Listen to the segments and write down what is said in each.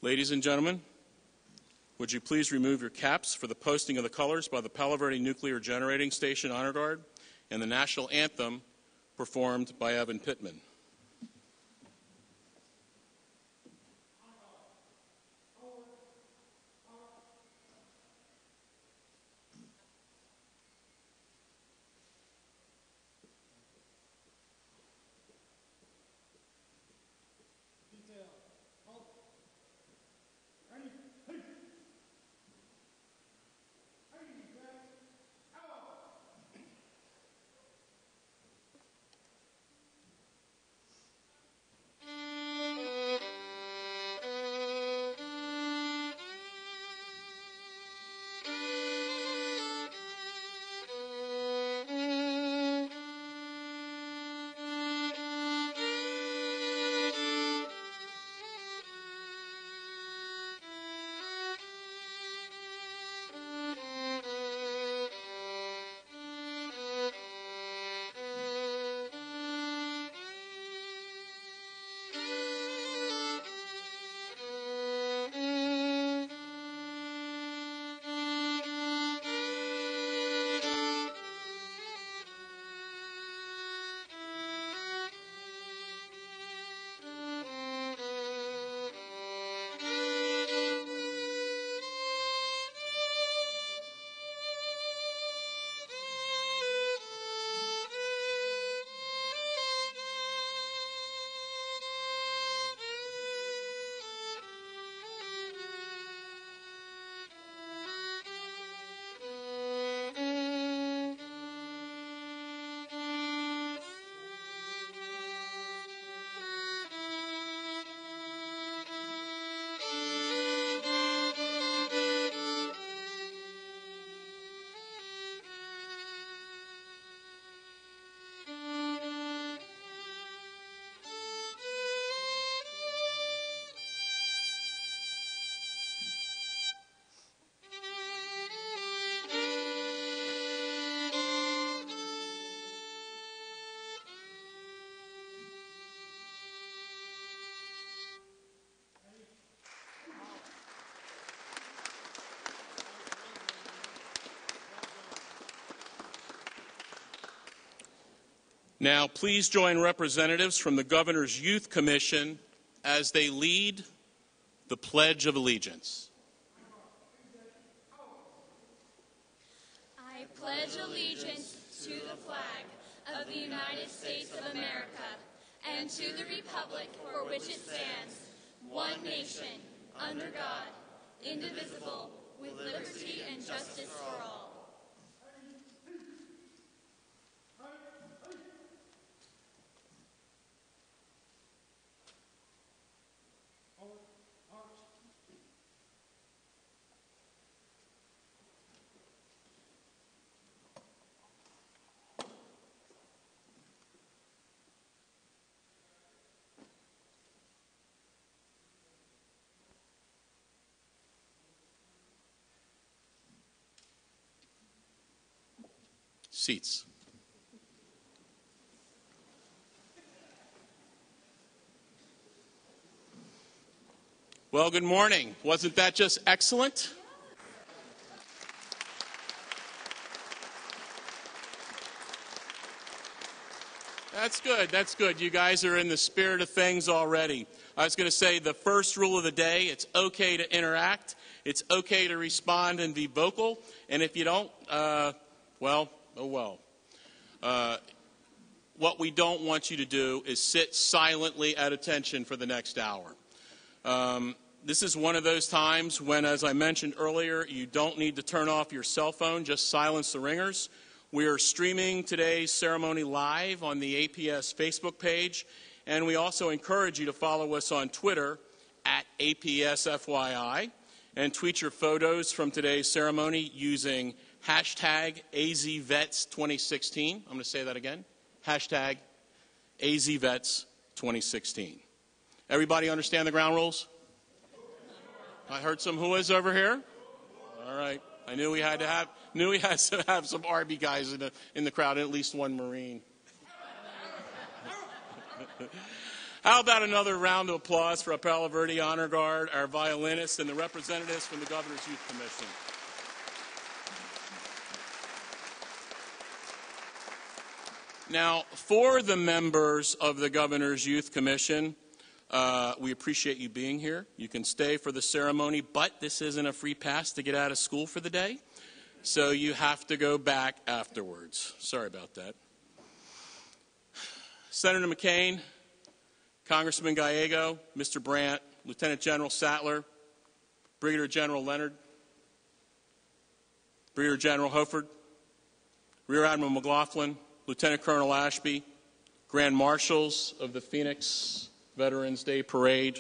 Ladies and gentlemen, would you please remove your caps for the posting of the colors by the Palo Verde Nuclear Generating Station Honor Guard and the national anthem performed by Evan Pittman. Now, please join representatives from the Governor's Youth Commission as they lead the Pledge of Allegiance. I pledge allegiance to the flag of the United States of America and to the republic for which it stands, one nation, under God, indivisible, with liberty and justice for all. Seats. Well, good morning. Wasn't that just excellent? That's good. That's good. You guys are in the spirit of things already. I was going to say the first rule of the day, it's okay to interact. It's okay to respond and be vocal. And if you don't, well, oh well. What we don't want you to do is sit silently at attention for the next hour. This is one of those times when, as I mentioned earlier, you don't need to turn off your cell phone, just silence the ringers. We are streaming today's ceremony live on the APS Facebook page, and we also encourage you to follow us on Twitter at APSFYI and tweet your photos from today's ceremony using hashtag AZVets2016. I'm going to say that again. Hashtag AZVets2016. Everybody understand the ground rules? I heard some whoas over here. All right. I knew we had to have some Army guys in the crowd, and at least one Marine. How about another round of applause for our Palo Verde Honor Guard, our violinists, and the representatives from the Governor's Youth Commission. Now, for the members of the Governor's Youth Commission, we appreciate you being here. You can stay for the ceremony, but this isn't a free pass to get out of school for the day, so you have to go back afterwards. Sorry about that. Senator McCain, Congressman Gallego, Mr. Brandt, Lieutenant General Sattler, Brigadier General Leonard, Brigadier General Hoford, Rear Admiral McLaughlin, Lieutenant Colonel Ashby, Grand Marshals of the Phoenix Veterans Day Parade,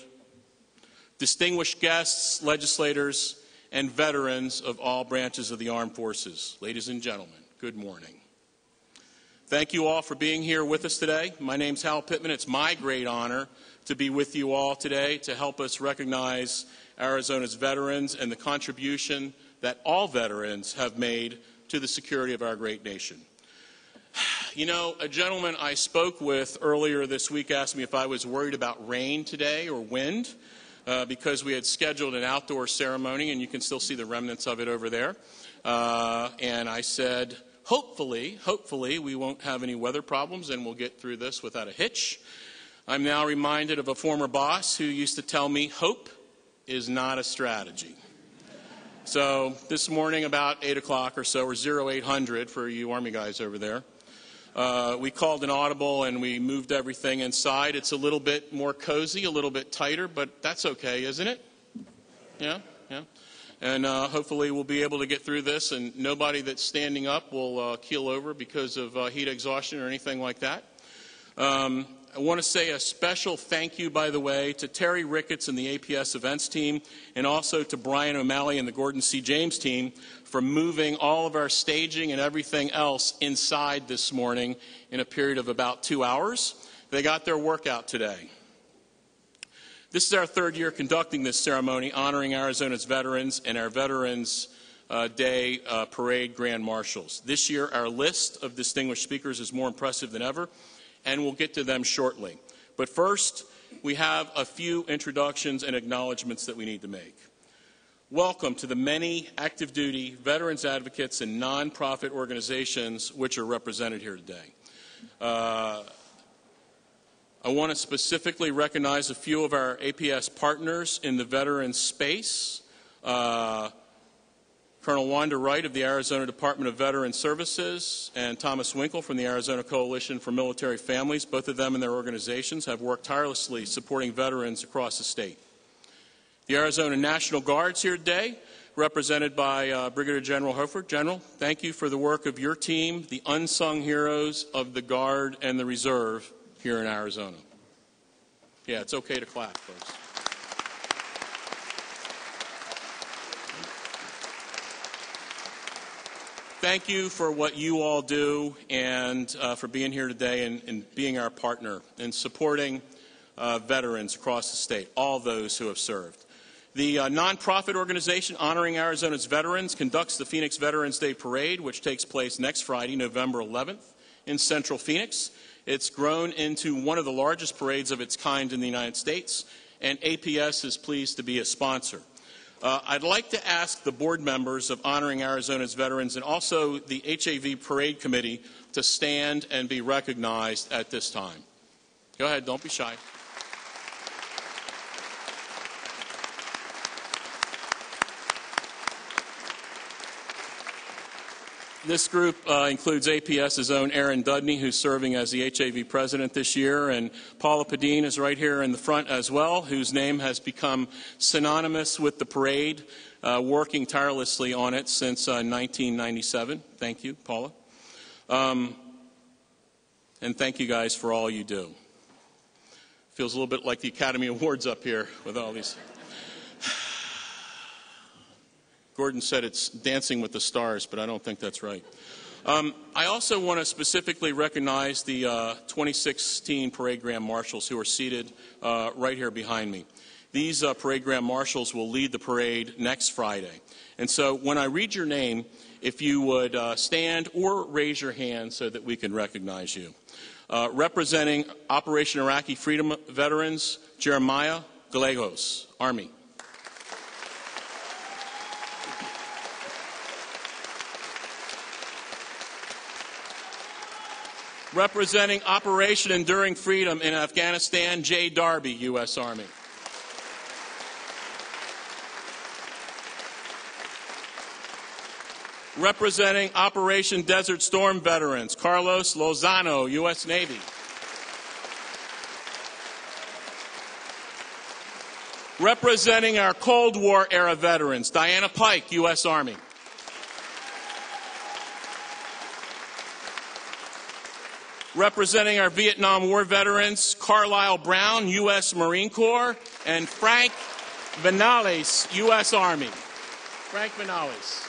distinguished guests, legislators, and veterans of all branches of the armed forces. Ladies and gentlemen, good morning. Thank you all for being here with us today. My name's Hal Pittman. It's my great honor to be with you all today to help us recognize Arizona's veterans and the contribution that all veterans have made to the security of our great nation. You know, a gentleman I spoke with earlier this week asked me if I was worried about rain today or wind because we had scheduled an outdoor ceremony, and you can still see the remnants of it over there. And I said, hopefully we won't have any weather problems and we'll get through this without a hitch. I'm now reminded of a former boss who used to tell me, hope is not a strategy. So this morning about 8 o'clock or so, or 0800 for you Army guys over there, we called an audible and we moved everything inside. It's a little bit more cozy, a little bit tighter, but that's okay, isn't it? Yeah. And hopefully we'll be able to get through this, and nobody that's standing up will keel over because of heat exhaustion or anything like that. I want to say a special thank you, by the way, to Terry Ricketts and the APS events team, and also to Brian O'Malley and the Gordon C. James team for moving all of our staging and everything else inside this morning in a period of about 2 hours. They got their workout today. This is our third year conducting this ceremony, honoring Arizona's veterans and our Veterans Day Parade Grand Marshals. This year, our list of distinguished speakers is more impressive than ever, and we'll get to them shortly. But first, we have a few introductions and acknowledgments that we need to make. Welcome to the many active duty veterans advocates and nonprofit organizations which are represented here today. I want to specifically recognize a few of our APS partners in the veteran space. Colonel Wanda Wright of the Arizona Department of Veteran Services and Thomas Winkle from the Arizona Coalition for Military Families. Both of them and their organizations have worked tirelessly supporting veterans across the state. The Arizona National Guard's here today, represented by Brigadier General Hoford. General, thank you for the work of your team, the unsung heroes of the Guard and the Reserve here in Arizona. Yeah, it's okay to clap, folks. Thank you for what you all do and for being here today and being our partner in supporting veterans across the state, all those who have served. The nonprofit organization honoring Arizona's veterans conducts the Phoenix Veterans Day Parade, which takes place next Friday, November 11th, in Central Phoenix. It's grown into one of the largest parades of its kind in the United States, and APS is pleased to be a sponsor. I'd like to ask the board members of Honoring Arizona's Veterans and also the HAV Parade Committee to stand and be recognized at this time. Go ahead, don't be shy. This group includes APS's own Aaron Dudney, who's serving as the HAV president this year, and Paula Padine is right here in the front as well, whose name has become synonymous with the parade, working tirelessly on it since 1997. Thank you, Paula. And thank you guys for all you do. Feels a little bit like the Academy Awards up here with all these. Gordon said it's Dancing with the Stars, but I don't think that's right. I also want to specifically recognize the 2016 Parade Grand Marshals who are seated right here behind me. These Parade Grand Marshals will lead the parade next Friday. And so when I read your name, if you would stand or raise your hand so that we can recognize you. Representing Operation Iraqi Freedom veterans, Jeremiah Gallegos, Army. Representing Operation Enduring Freedom in Afghanistan, Jay Darby, U.S. Army. Representing Operation Desert Storm veterans, Carlos Lozano, U.S. Navy. Representing our Cold War era veterans, Diana Pike, U.S. Army. Representing our Vietnam War veterans, Carlisle Brown, U.S. Marine Corps, and Frank Vinales, U.S. Army. Frank Vinales.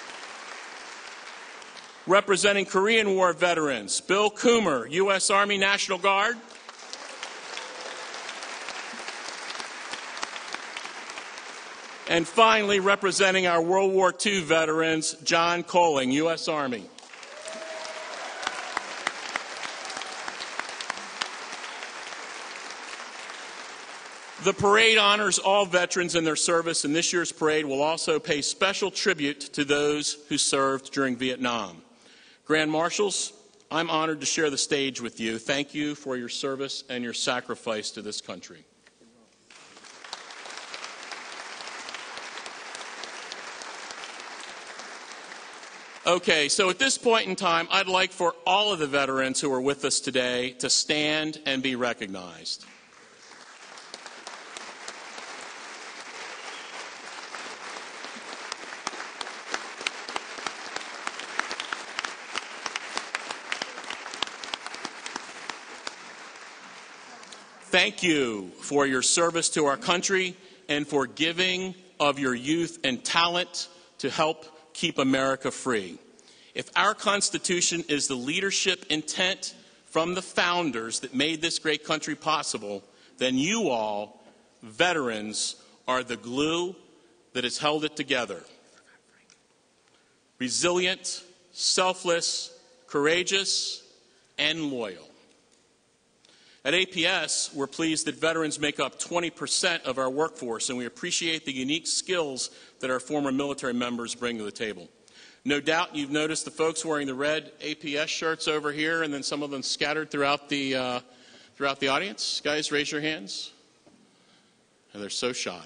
Representing Korean War veterans, Bill Coomer, U.S. Army National Guard. And finally, representing our World War II veterans, John Coling, U.S. Army. The parade honors all veterans and their service, and this year's parade will also pay special tribute to those who served during Vietnam. Grand Marshals, I'm honored to share the stage with you. Thank you for your service and your sacrifice to this country. Okay, so at this point in time, I'd like for all of the veterans who are with us today to stand and be recognized. Thank you for your service to our country and for giving of your youth and talent to help keep America free. If our Constitution is the leadership intent from the founders that made this great country possible, then you all, veterans, are the glue that has held it together. Resilient, selfless, courageous, and loyal. At APS, we're pleased that veterans make up 20% of our workforce, and we appreciate the unique skills that our former military members bring to the table. No doubt you've noticed the folks wearing the red APS shirts over here, and then some of them scattered throughout the audience. Guys, raise your hands. And they're so shy.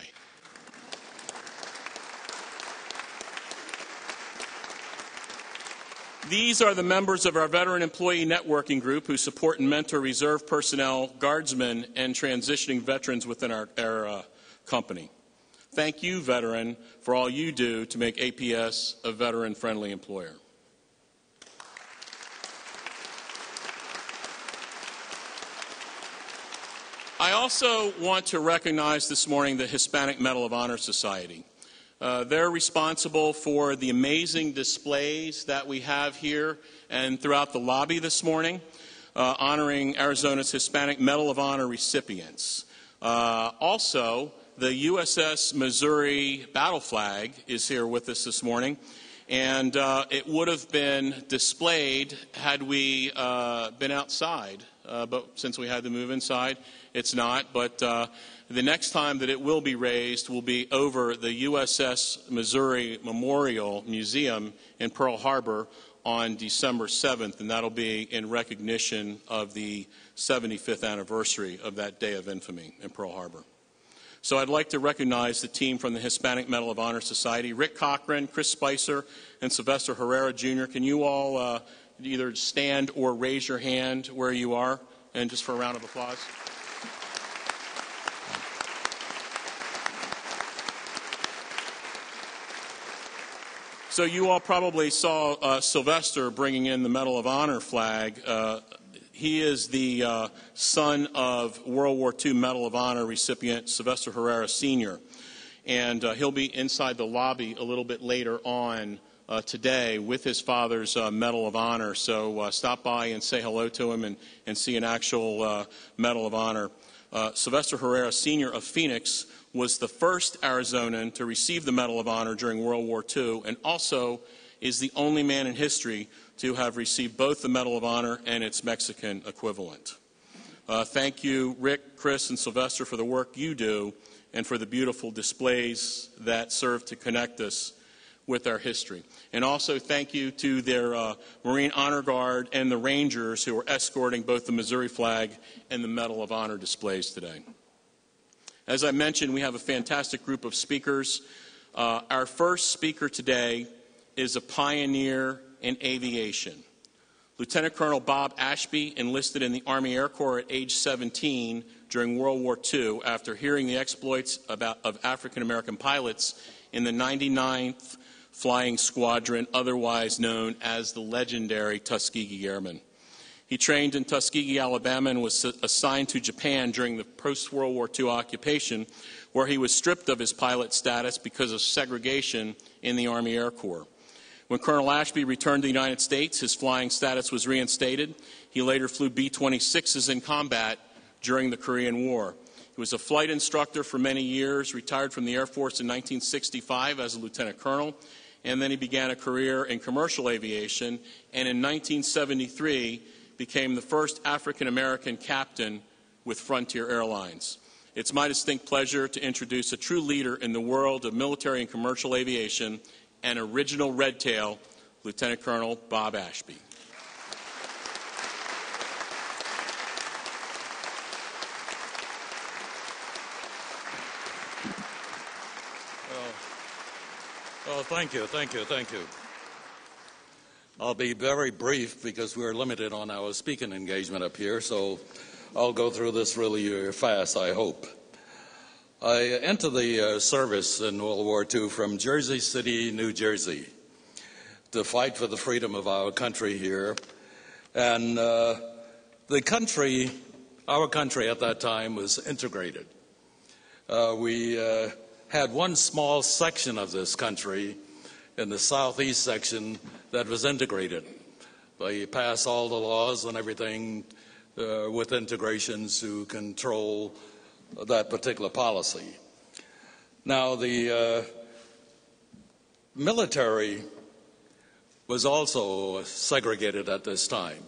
These are the members of our Veteran Employee Networking Group who support and mentor reserve personnel, guardsmen, and transitioning veterans within our company. Thank you, veteran, for all you do to make APS a veteran-friendly employer. I also want to recognize this morning the Hispanic Medal of Honor Society. They're responsible for the amazing displays that we have here and throughout the lobby this morning, honoring Arizona's Hispanic Medal of Honor recipients. Also, the USS Missouri battle flag is here with us this morning, and it would have been displayed had we been outside, but since we had to move inside, it's not. But the next time that it will be raised will be over the USS Missouri Memorial Museum in Pearl Harbor on December 7th, and that'll be in recognition of the 75th anniversary of that day of infamy in Pearl Harbor. So I'd like to recognize the team from the Hispanic Medal of Honor Society, Rick Cochran, Chris Spicer, and Sylvester Herrera, Jr. Can you all either stand or raise your hand where you are, and just for a round of applause? So you all probably saw Sylvester bringing in the Medal of Honor flag. He is the son of World War II Medal of Honor recipient Sylvester Herrera, Sr. And he'll be inside the lobby a little bit later on today with his father's Medal of Honor. So stop by and say hello to him and see an actual Medal of Honor. Sylvester Herrera, Sr. of Phoenix, was the first Arizonan to receive the Medal of Honor during World War II, and also is the only man in history to have received both the Medal of Honor and its Mexican equivalent. Thank you, Rick, Chris, and Sylvester, for the work you do and for the beautiful displays that serve to connect us with our history. And also thank you to their Marine Honor Guard and the Rangers who are escorting both the Missouri flag and the Medal of Honor displays today. As I mentioned, we have a fantastic group of speakers. Our first speaker today is a pioneer in aviation. Lieutenant Colonel Bob Ashby enlisted in the Army Air Corps at age 17 during World War II after hearing the exploits of African-American pilots in the 99th Flying Squadron, otherwise known as the legendary Tuskegee Airmen. He trained in Tuskegee, Alabama, and was assigned to Japan during the post-World War II occupation, where he was stripped of his pilot status because of segregation in the Army Air Corps. When Colonel Ashby returned to the United States, his flying status was reinstated. He later flew B-26s in combat during the Korean War. He was a flight instructor for many years, retired from the Air Force in 1965 as a lieutenant colonel, and then he began a career in commercial aviation, and in 1973 became the first African-American captain with Frontier Airlines. It's my distinct pleasure to introduce a true leader in the world of military and commercial aviation, and original Red Tail, Lieutenant Colonel Bob Ashby. Well, thank you. I'll be very brief because we're limited on our speaking engagement up here, so I'll go through this really fast, I hope. I entered the service in World War II from Jersey City, New Jersey, to fight for the freedom of our country here. And our country at that time was integrated. We had one small section of this country in the southeast section that was integrated. They passed all the laws and everything with integrations to control that particular policy. Now, the military was also segregated at this time.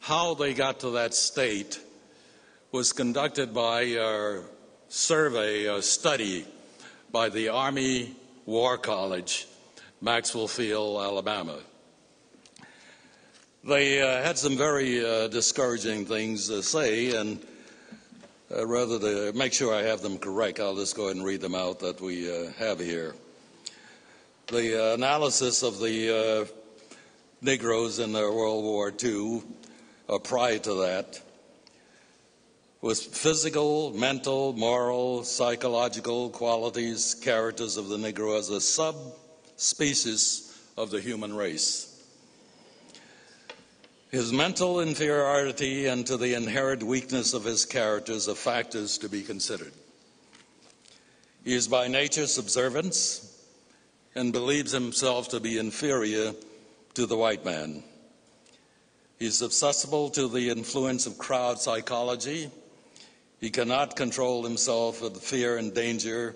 How they got to that state was conducted by a survey, a study by the Army War College, Maxwell Field, Alabama. They had some very discouraging things to say, and rather to make sure I have them correct, I'll just go ahead and read them out that we have here. The analysis of the Negroes in World War II, prior to that, was physical, mental, moral, psychological qualities, characters of the Negro as a subspecies of the human race. His mental inferiority and to the inherent weakness of his characters are factors to be considered. He is by nature subservient and believes himself to be inferior to the white man. He is susceptible to the influence of crowd psychology. He cannot control himself with fear and danger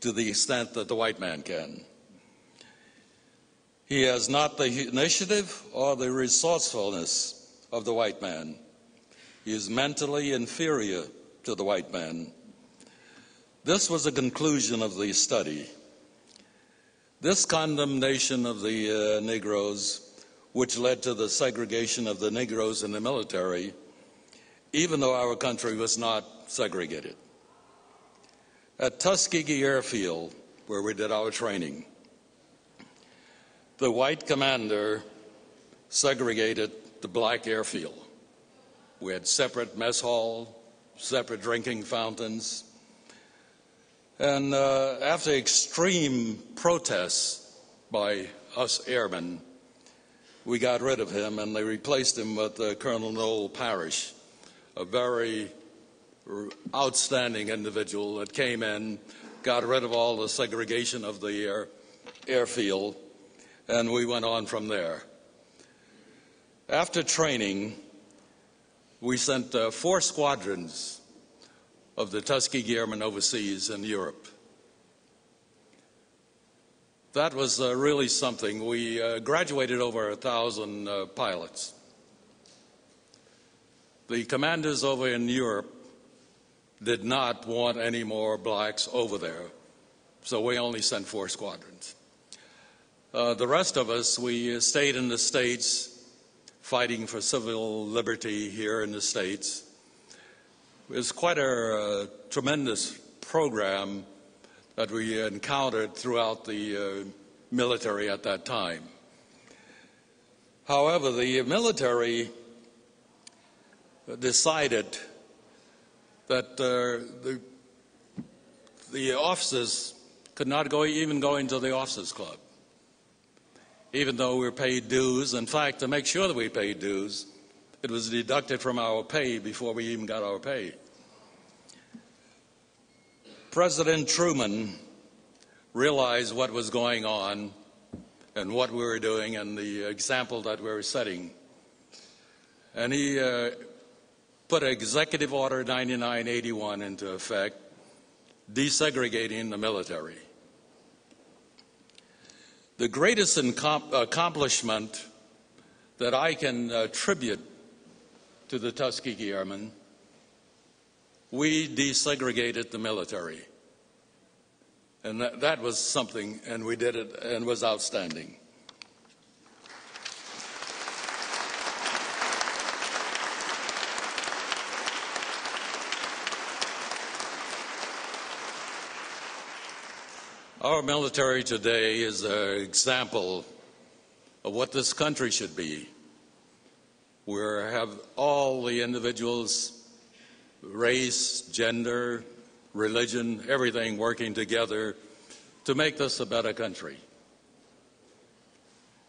to the extent that the white man can. He has not the initiative or the resourcefulness of the white man. He is mentally inferior to the white man. This was a conclusion of the study. This condemnation of the Negroes, which led to the segregation of the Negroes in the military, even though our country was not segregated. At Tuskegee Airfield, where we did our training, the white commander segregated the black airfield. We had separate mess hall, separate drinking fountains. And after extreme protests by us airmen, we got rid of him and they replaced him with Colonel Noel Parrish, a very outstanding individual that came in, got rid of all the segregation of the airfield, and we went on from there. After training, we sent 4 squadrons of the Tuskegee Airmen overseas in Europe. That was really something. We graduated over 1,000 pilots. the commanders over in Europe did not want any more blacks over there, so we only sent 4 squadrons. The rest of us, we stayed in the States fighting for civil liberty here in the States. It was quite a tremendous program that we encountered throughout the military at that time. However, the military decided that the officers could not even go into the officers' club, even though we were paid dues. In fact, to make sure that we paid dues, it was deducted from our pay before we even got our pay. President Truman realized what was going on and what we were doing and the example that we were setting. And he put Executive Order 9981 into effect, desegregating the military. The greatest accomplishment that I can attribute to the Tuskegee Airmen, we desegregated the military. And that was something, and we did it, and was outstanding. Our military today is an example of what this country should be. We have all the individuals, race, gender, religion, everything working together to make this a better country.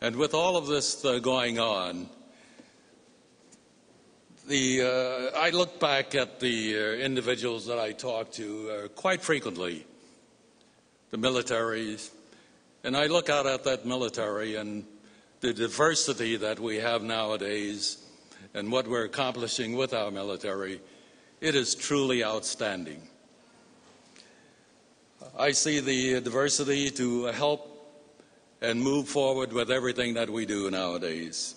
And with all of this going on, I look back at the individuals that I talk to quite frequently, the militaries, and I look out at that military and the diversity that we have nowadays and what we're accomplishing with our military. It is truly outstanding. I see the diversity to help and move forward with everything that we do nowadays.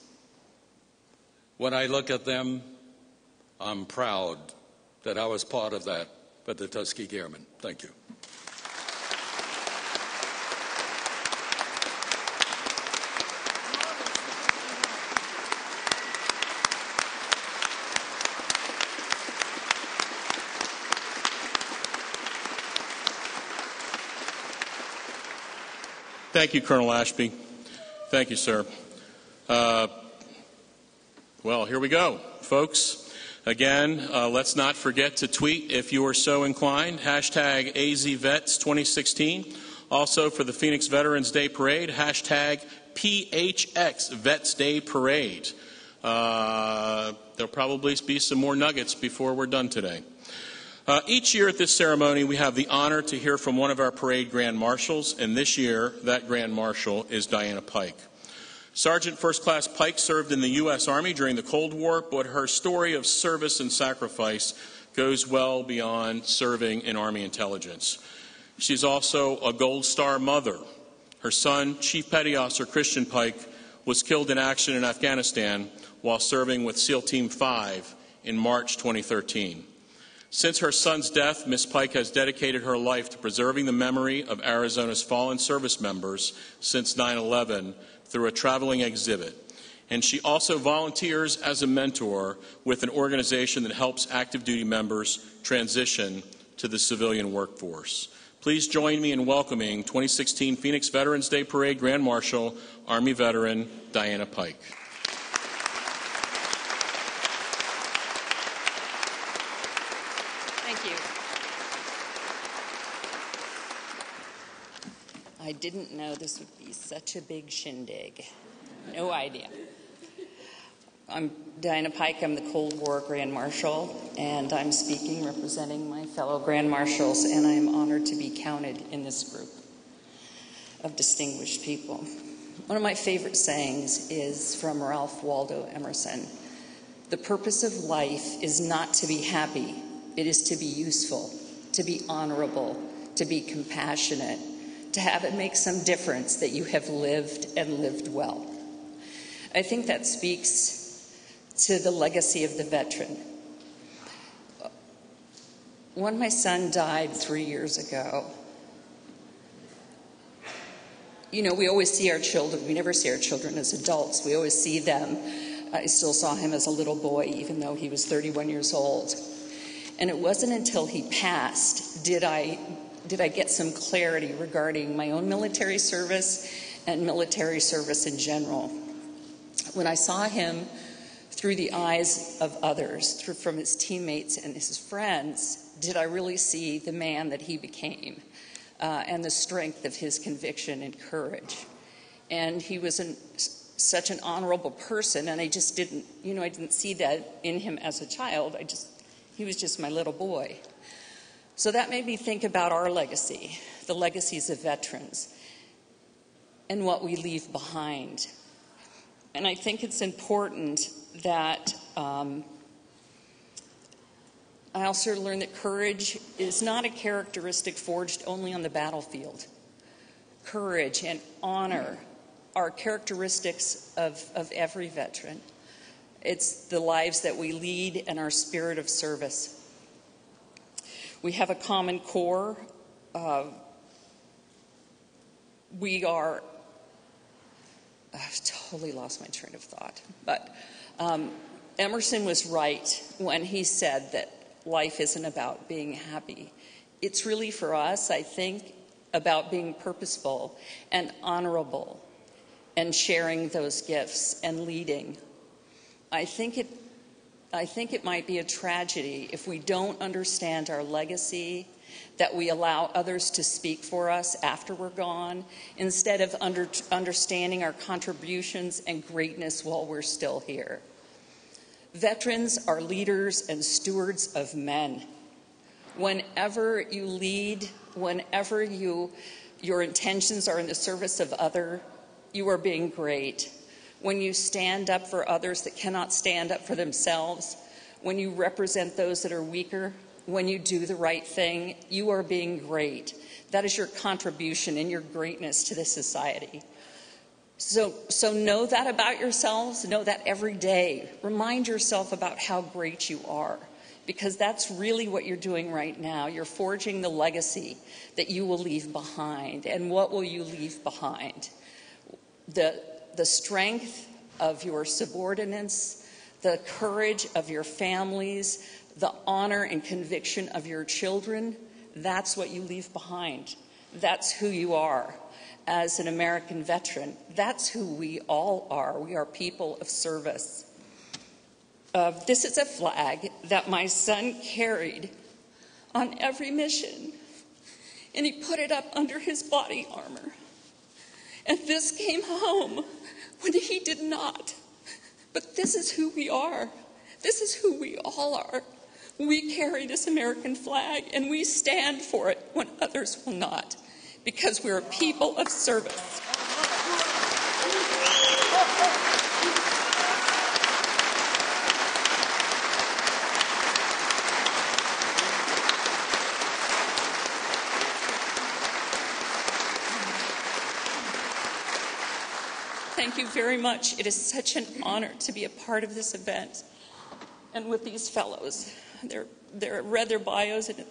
When I look at them, I'm proud that I was part of that with the Tuskegee Airmen. Thank you. Thank you, Colonel Ashby. Thank you, sir. Well, here we go, folks. Again, let's not forget to tweet if you are so inclined, hashtag AZVets2016. Also for the Phoenix Veterans Day Parade, hashtag PHX Vets Day Parade. There'll probably be some more nuggets before we're done today. Each year at this ceremony, we have the honor to hear from one of our parade Grand Marshals, and this year, that Grand Marshal is Diana Pike. Sergeant First Class Pike served in the U.S. Army during the Cold War, but her story of service and sacrifice goes well beyond serving in Army intelligence. She's also a Gold Star mother. Her son, Chief Petty Officer Christian Pike, was killed in action in Afghanistan while serving with SEAL Team 5 in March 2013. Since her son's death, Ms. Pike has dedicated her life to preserving the memory of Arizona's fallen service members since 9/11 through a traveling exhibit. And she also volunteers as a mentor with an organization that helps active duty members transition to the civilian workforce. Please join me in welcoming 2016 Phoenix Veterans Day Parade Grand Marshal, Army veteran Diana Pike. I didn't know this would be such a big shindig. No idea. I'm Diana Pike. I'm the Cold War Grand Marshal, and I'm speaking representing my fellow Grand Marshals, and I'm honored to be counted in this group of distinguished people. One of my favorite sayings is from Ralph Waldo Emerson. The purpose of life is not to be happy. It is to be useful, to be honorable, to be compassionate, to have it make some difference that you have lived and lived well. I think that speaks to the legacy of the veteran. When my son died 3 years ago, you know, we always see our children. We never see our children as adults. We always see them. I still saw him as a little boy, even though he was 31 years old. And it wasn't until he passed did I get some clarity regarding my own military service and military service in general. When I saw him through the eyes of others, from his teammates and his friends, did I really see the man that he became and the strength of his conviction and courage. And he was such an honorable person, and I just didn't, I didn't see that in him as a child. He was just my little boy. So that made me think about our legacy, the legacies of veterans, and what we leave behind. And I think it's important that I also learned that courage is not a characteristic forged only on the battlefield. Courage and honor are characteristics of every veteran. It's the lives that we lead and our spirit of service. We have a common core. I've totally lost my train of thought. But Emerson was right when he said that life isn't about being happy. It's really for us, I think, about being purposeful and honorable and sharing those gifts and leading. I think it might be a tragedy if we don't understand our legacy, that we allow others to speak for us after we're gone, instead of understanding our contributions and greatness while we're still here. Veterans are leaders and stewards of men. Whenever you lead, whenever your intentions are in the service of other, you are being great. When you stand up for others that cannot stand up for themselves, when you represent those that are weaker, when you do the right thing, you are being great. That is your contribution and your greatness to this society. So know that about yourselves. Know that every day. Remind yourself about how great you are, because that's really what you're doing right now. You're forging the legacy that you will leave behind. And what will you leave behind? The strength of your subordinates, the courage of your families, the honor and conviction of your children. That's what you leave behind. That's who you are as an American veteran. That's who we all are. We are people of service. This is a flag that my son carried on every mission, and he put it up under his body armor. And this came home when he did not. But this is who we are. This is who we all are. We carry this American flag, and we stand for it when others will not, because we're a people of service. Thank you very much. It is such an honor to be a part of this event and with these fellows. They're read their bios, and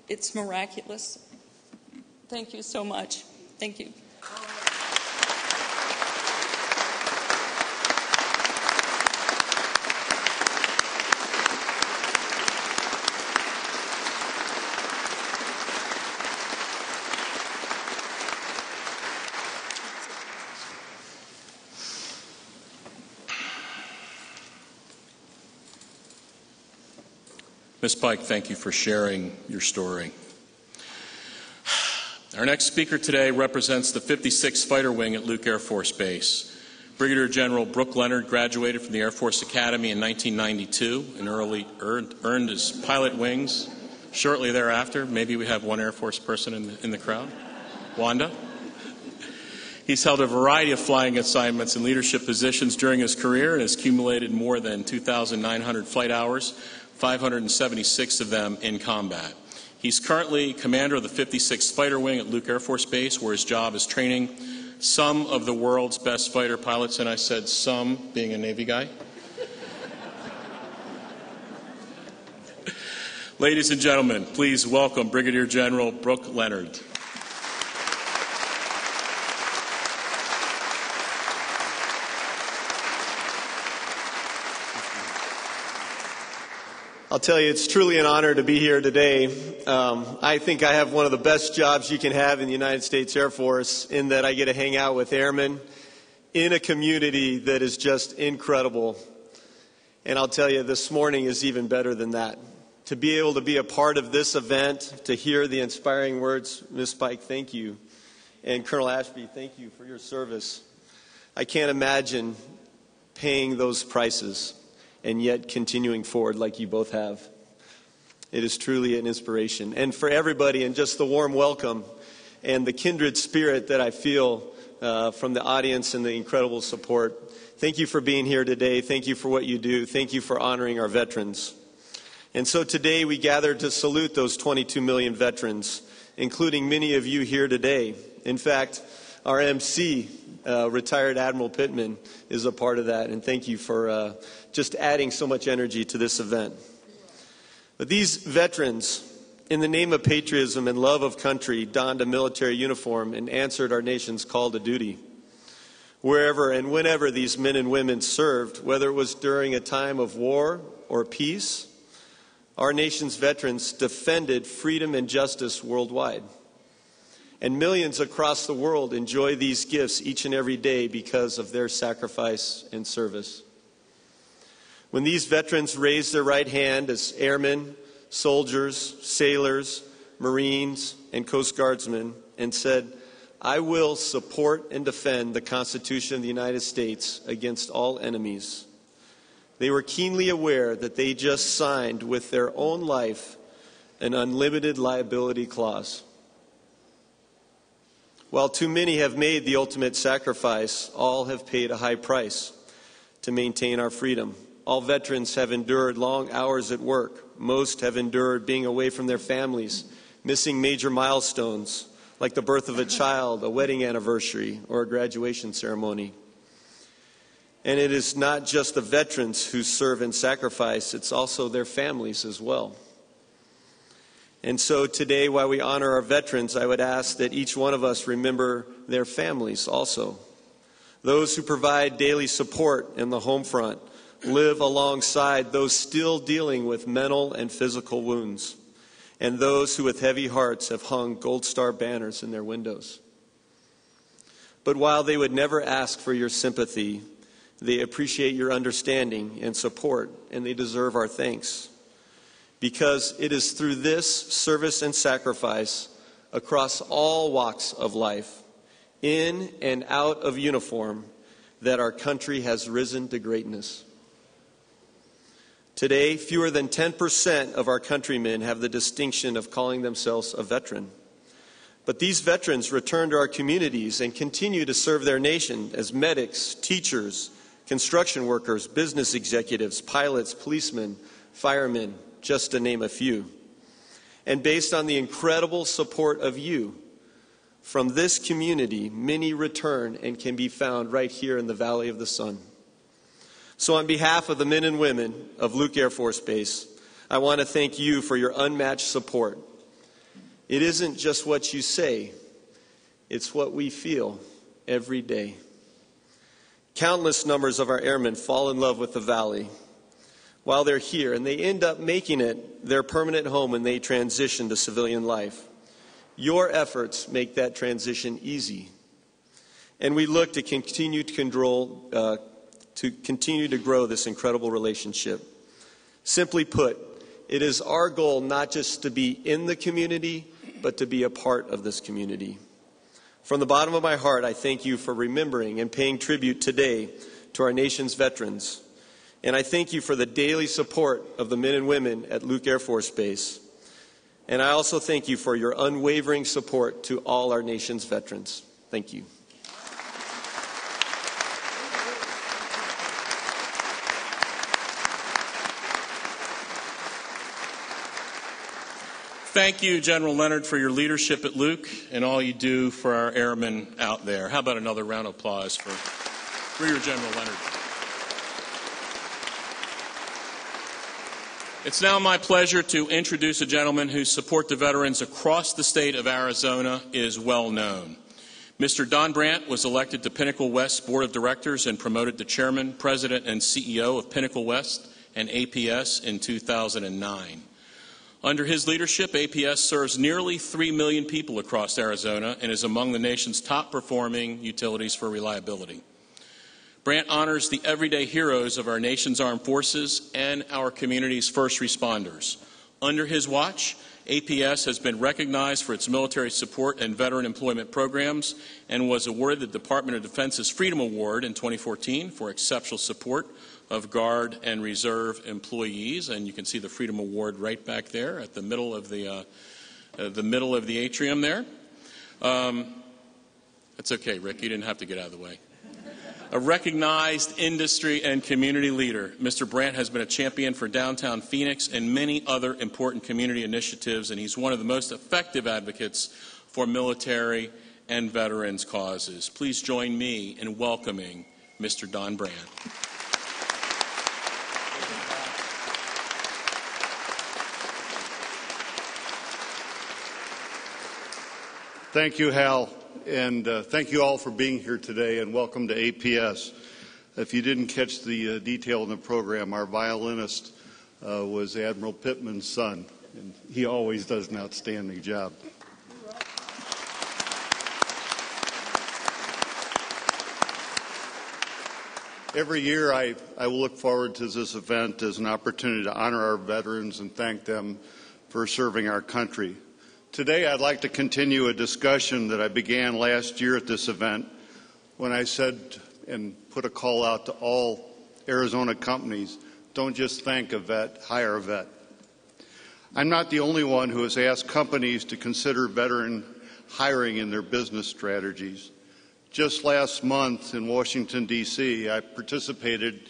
it's miraculous. Thank you so much. Thank you. Ms. Pike, thank you for sharing your story. Our next speaker today represents the 56th Fighter Wing at Luke Air Force Base. Brigadier General Brooke Leonard graduated from the Air Force Academy in 1992 and earned his pilot wings. Shortly thereafter, maybe we have one Air Force person in the crowd. Wanda? He's held a variety of flying assignments and leadership positions during his career and has accumulated more than 2,900 flight hours, 576 of them in combat. He's currently commander of the 56th Fighter Wing at Luke Air Force Base, where his job is training some of the world's best fighter pilots, and I said some, being a Navy guy. Ladies and gentlemen, please welcome Brigadier General Brooke Leonard. I'll tell you, it's truly an honor to be here today. I think I have one of the best jobs you can have in the United States Air Force, in that I get to hang out with airmen in a community that is just incredible. And I'll tell you, this morning is even better than that. To be able to be a part of this event, to hear the inspiring words, Ms. Pike, thank you. And Colonel Ashby, thank you for your service. I can't imagine paying those prices and yet continuing forward like you both have. It is truly an inspiration. And for everybody, and just the warm welcome and the kindred spirit that I feel from the audience and the incredible support. Thank you for being here today. Thank you for what you do. Thank you for honoring our veterans. And so today we gather to salute those 22 million veterans, including many of you here today. In fact, our MC, retired Admiral Pittman, is a part of that. And thank you for just adding so much energy to this event. But these veterans, in the name of patriotism and love of country, donned a military uniform and answered our nation's call to duty. Wherever and whenever these men and women served, whether it was during a time of war or peace, our nation's veterans defended freedom and justice worldwide. And millions across the world enjoy these gifts each and every day because of their sacrifice and service. When these veterans raised their right hand as airmen, soldiers, sailors, Marines, and Coast Guardsmen and said, "I will support and defend the Constitution of the United States against all enemies," they were keenly aware that they just signed with their own life an unlimited liability clause. While too many have made the ultimate sacrifice, all have paid a high price to maintain our freedom. All veterans have endured long hours at work. Most have endured being away from their families, missing major milestones like the birth of a child, a wedding anniversary, or a graduation ceremony. And it is not just the veterans who serve and sacrifice, it's also their families as well. And so today, while we honor our veterans, I would ask that each one of us remember their families also. Those who provide daily support in the home front, live alongside those still dealing with mental and physical wounds, and those who with heavy hearts have hung Gold Star banners in their windows. But while they would never ask for your sympathy, they appreciate your understanding and support, and they deserve our thanks. Because it is through this service and sacrifice across all walks of life, in and out of uniform, that our country has risen to greatness. Today, fewer than 10% of our countrymen have the distinction of calling themselves a veteran. But these veterans return to our communities and continue to serve their nation as medics, teachers, construction workers, business executives, pilots, policemen, firemen, just to name a few. And based on the incredible support of you, from this community, many return and can be found right here in the Valley of the Sun. So on behalf of the men and women of Luke Air Force Base, I want to thank you for your unmatched support. It isn't just what you say, it's what we feel every day. Countless numbers of our airmen fall in love with the Valley while they're here, and they end up making it their permanent home when they transition to civilian life. Your efforts make that transition easy, and we look to continue to grow this incredible relationship. Simply put, it is our goal not just to be in the community, but to be a part of this community. From the bottom of my heart, I thank you for remembering and paying tribute today to our nation's veterans. And I thank you for the daily support of the men and women at Luke Air Force Base. And I also thank you for your unwavering support to all our nation's veterans. Thank you. Thank you, General Leonard, for your leadership at Luke and all you do for our airmen out there. How about another round of applause for Brigadier General Leonard? It's now my pleasure to introduce a gentleman whose support to veterans across the state of Arizona is well known. Mr. Don Brandt was elected to Pinnacle West's Board of Directors and promoted to Chairman, President, and CEO of Pinnacle West and APS in 2009. Under his leadership, APS serves nearly 3 million people across Arizona and is among the nation's top-performing utilities for reliability. Brandt honors the everyday heroes of our nation's armed forces and our community's first responders. Under his watch, APS has been recognized for its military support and veteran employment programs and was awarded the Department of Defense's Freedom Award in 2014 for exceptional support of Guard and Reserve employees. And you can see the Freedom Award right back there at the middle of the atrium there. That's okay, Rick. You didn't have to get out of the way. A recognized industry and community leader, Mr. Brandt has been a champion for downtown Phoenix and many other important community initiatives, and he's one of the most effective advocates for military and veterans causes. Please join me in welcoming Mr. Don Brandt. Thank you, Hal. And thank you all for being here today, and welcome to APS. If you didn't catch the detail in the program, our violinist was Admiral Pittman's son, and he always does an outstanding job. Every year I will look forward to this event as an opportunity to honor our veterans and thank them for serving our country. Today, I'd like to continue a discussion that I began last year at this event when I said and put a call out to all Arizona companies, don't just thank a vet, hire a vet. I'm not the only one who has asked companies to consider veteran hiring in their business strategies. Just last month in Washington, D.C., I participated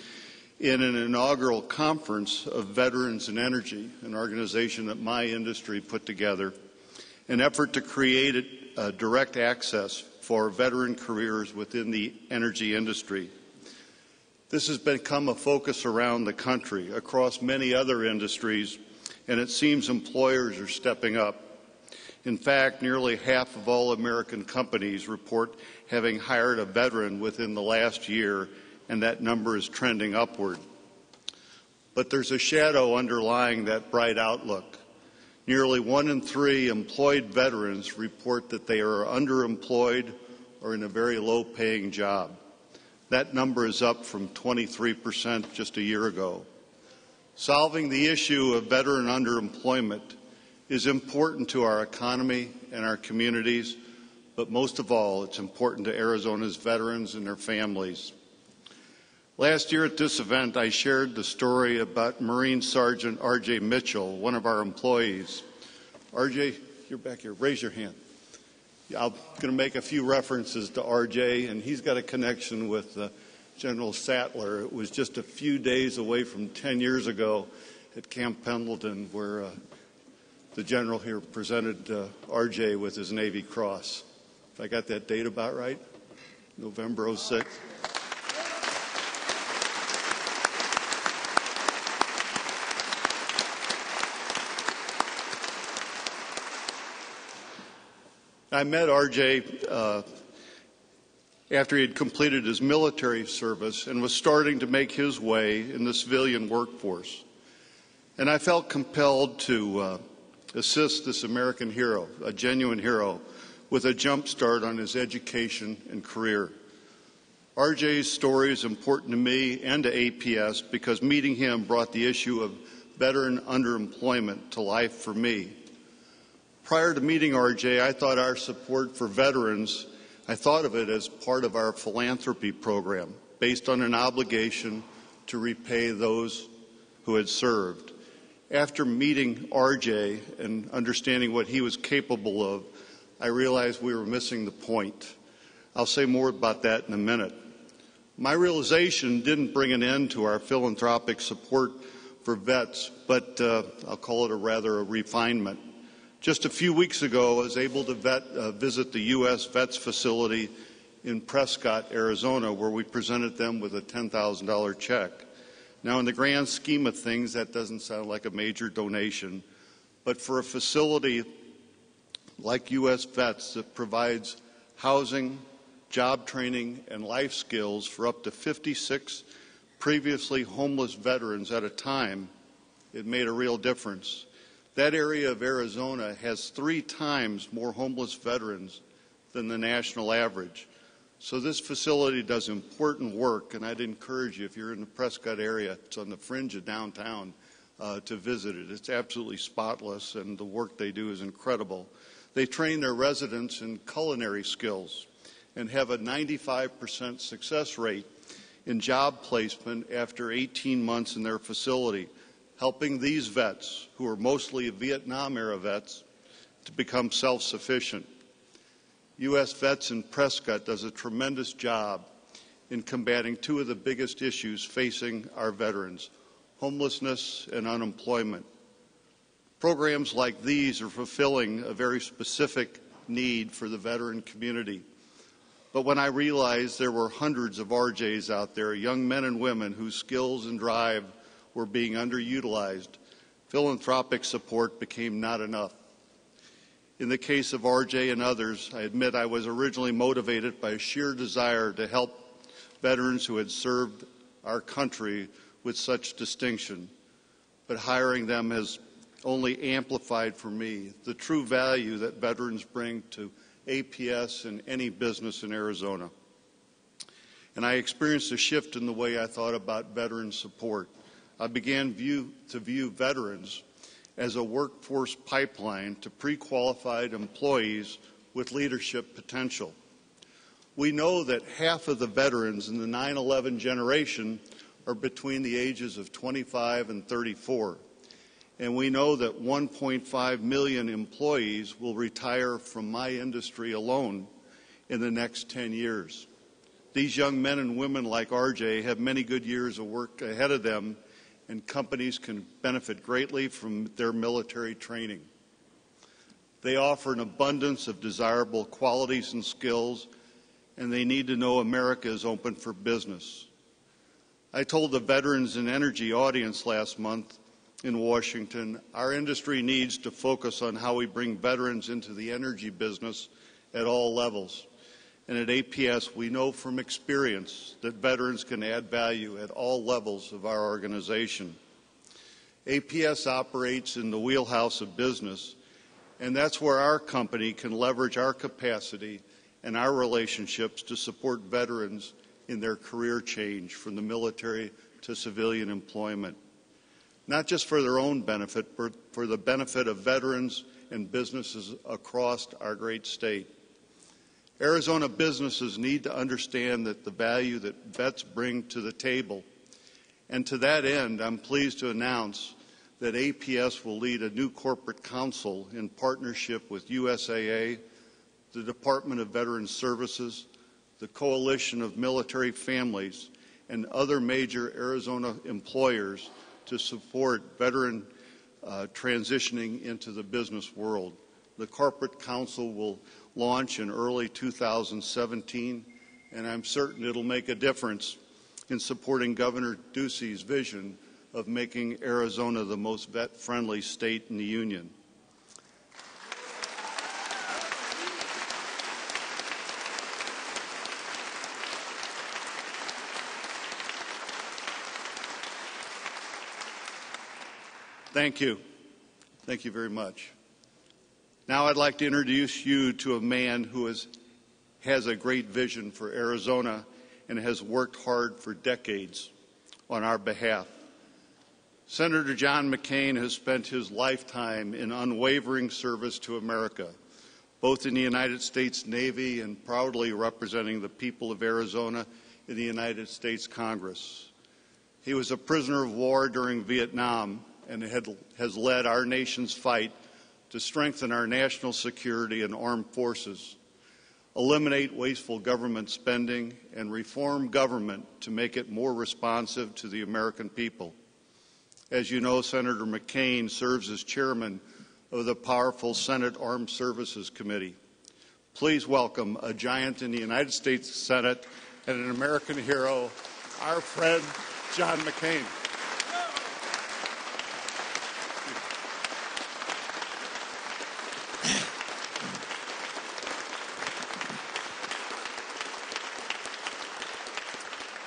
in an inaugural conference of Veterans in Energy, an organization that my industry put together, an effort to create direct access for veteran careers within the energy industry. This has become a focus around the country, across many other industries, and it seems employers are stepping up. In fact, nearly half of all American companies report having hired a veteran within the last year, and that number is trending upward. But there's a shadow underlying that bright outlook. Nearly 1 in 3 employed veterans report that they are underemployed or in a very low-paying job. That number is up from 23% just a year ago. Solving the issue of veteran underemployment is important to our economy and our communities, but most of all, it's important to Arizona's veterans and their families. Last year at this event, I shared the story about Marine Sergeant R.J. Mitchell, one of our employees. R.J., you're back here. Raise your hand. I'm going to make a few references to R.J., and he's got a connection with General Sattler. It was just a few days away from 10 years ago at Camp Pendleton where the general here presented R.J. with his Navy Cross. If I got that date about right, November 06. I met R.J. After he had completed his military service and was starting to make his way in the civilian workforce. And I felt compelled to assist this American hero, a genuine hero, with a jump start on his education and career. R.J.'s story is important to me and to APS because meeting him brought the issue of veteran underemployment to life for me. Prior to meeting R.J., I thought our support for veterans, I thought of it as part of our philanthropy program, based on an obligation to repay those who had served. After meeting R.J. and understanding what he was capable of, I realized we were missing the point. I'll say more about that in a minute. My realization didn't bring an end to our philanthropic support for vets, but I'll call it a refinement. Just a few weeks ago, I was able to visit the U.S. Vets facility in Prescott, Arizona, where we presented them with a $10,000 check. Now, in the grand scheme of things, that doesn't sound like a major donation, but for a facility like U.S. Vets that provides housing, job training, and life skills for up to 56 previously homeless veterans at a time, it made a real difference. That area of Arizona has 3 times more homeless veterans than the national average. So this facility does important work, and I'd encourage you, if you're in the Prescott area, it's on the fringe of downtown, to visit it. It's absolutely spotless, and the work they do is incredible. They train their residents in culinary skills and have a 95% success rate in job placement after 18 months in their facility, helping these vets, who are mostly Vietnam-era vets, to become self-sufficient. U.S. Vets in Prescott does a tremendous job in combating 2 of the biggest issues facing our veterans, homelessness and unemployment. Programs like these are fulfilling a very specific need for the veteran community. But when I realized there were hundreds of RJs out there, young men and women whose skills and drive were being underutilized, philanthropic support became not enough. In the case of RJ and others, I admit I was originally motivated by a sheer desire to help veterans who had served our country with such distinction. But hiring them has only amplified for me the true value that veterans bring to APS and any business in Arizona. And I experienced a shift in the way I thought about veteran support. I began to view veterans as a workforce pipeline to pre-qualified employees with leadership potential. We know that half of the veterans in the 9/11 generation are between the ages of 25 and 34. And we know that 1.5 million employees will retire from my industry alone in the next 10 years. These young men and women like RJ have many good years of work ahead of them, and companies can benefit greatly from their military training. They offer an abundance of desirable qualities and skills, and they need to know America is open for business. I told the Veterans in Energy audience last month in Washington, our industry needs to focus on how we bring veterans into the energy business at all levels. And at APS, we know from experience that veterans can add value at all levels of our organization. APS operates in the wheelhouse of business, and that's where our company can leverage our capacity and our relationships to support veterans in their career change from the military to civilian employment. Not just for their own benefit, but for the benefit of veterans and businesses across our great state. Arizona businesses need to understand that the value that vets bring to the table. And to that end, I'm pleased to announce that APS will lead a new corporate council in partnership with USAA, the Department of Veterans Services, the Coalition of Military Families, and other major Arizona employers to support veteran transitioning into the business world. The Corporate Council will launch in early 2017, and I'm certain it'll make a difference in supporting Governor Ducey's vision of making Arizona the most vet-friendly state in the union. Thank you. Thank you very much. Now I'd like to introduce you to a man who has a great vision for Arizona and has worked hard for decades on our behalf. Senator John McCain has spent his lifetime in unwavering service to America, both in the United States Navy and proudly representing the people of Arizona in the United States Congress. He was a prisoner of war during Vietnam and has led our nation's fight to strengthen our national security and armed forces, eliminate wasteful government spending, and reform government to make it more responsive to the American people. As you know, Senator McCain serves as chairman of the powerful Senate Armed Services Committee. Please welcome a giant in the United States Senate and an American hero, our friend, John McCain.